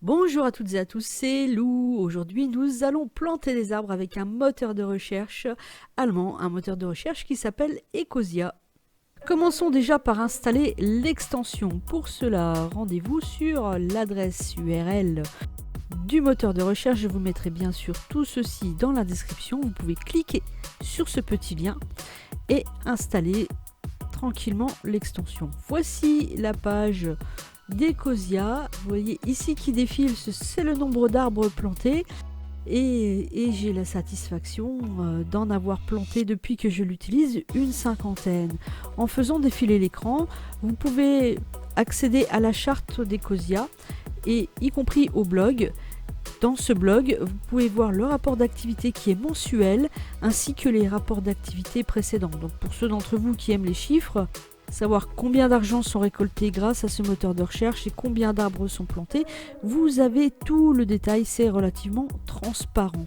Bonjour à toutes et à tous, c'est Lou. Aujourd'hui, nous allons planter des arbres avec un moteur de recherche allemand, un moteur de recherche qui s'appelle Ecosia. Commençons déjà par installer l'extension. Pour cela, rendez-vous sur l'adresse URL du moteur de recherche. Je vous mettrai bien sûr tout ceci dans la description. Vous pouvez cliquer sur ce petit lien et installer tranquillement l'extension. Voici la page d'Ecosia. Vous voyez ici qui défile, c'est le nombre d'arbres plantés et j'ai la satisfaction d'en avoir planté depuis que je l'utilise une cinquantaine. En faisant défiler l'écran, vous pouvez accéder à la charte d'Ecosia et y compris au blog. Dans ce blog, vous pouvez voir le rapport d'activité qui est mensuel ainsi que les rapports d'activité précédents. Donc pour ceux d'entre vous qui aiment les chiffres, savoir combien d'argent sont récoltés grâce à ce moteur de recherche et combien d'arbres sont plantés, vous avez tout le détail, c'est relativement transparent,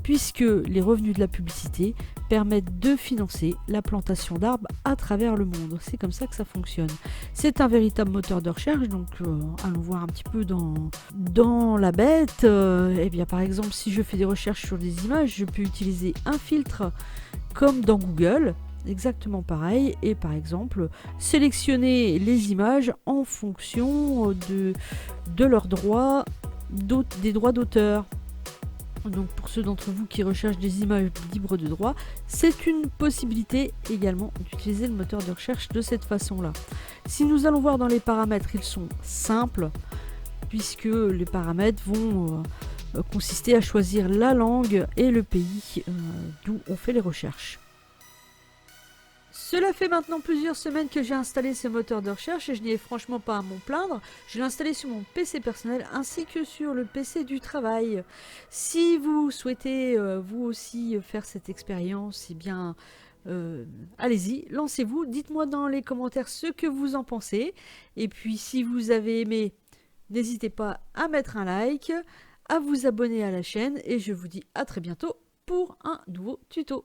puisque les revenus de la publicité permettent de financer la plantation d'arbres à travers le monde. C'est comme ça que ça fonctionne. C'est un véritable moteur de recherche, donc allons voir un petit peu dans la bête. Eh bien, par exemple, si je fais des recherches sur des images, je peux utiliser un filtre comme dans Google, exactement pareil, et par exemple sélectionner les images en fonction de leurs droits, des droits d'auteur. Donc pour ceux d'entre vous qui recherchent des images libres de droit, c'est une possibilité également d'utiliser le moteur de recherche de cette façon-là. Si nous allons voir dans les paramètres, ils sont simples, puisque les paramètres vont consister à choisir la langue et le pays d'où on fait les recherches. Cela fait maintenant plusieurs semaines que j'ai installé ce moteur de recherche et je n'y ai franchement pas à m'en plaindre. Je l'ai installé sur mon PC personnel ainsi que sur le PC du travail. Si vous souhaitez vous aussi faire cette expérience, eh bien allez-y, lancez-vous. Dites-moi dans les commentaires ce que vous en pensez. Et puis si vous avez aimé, n'hésitez pas à mettre un like, à vous abonner à la chaîne et je vous dis à très bientôt pour un nouveau tuto.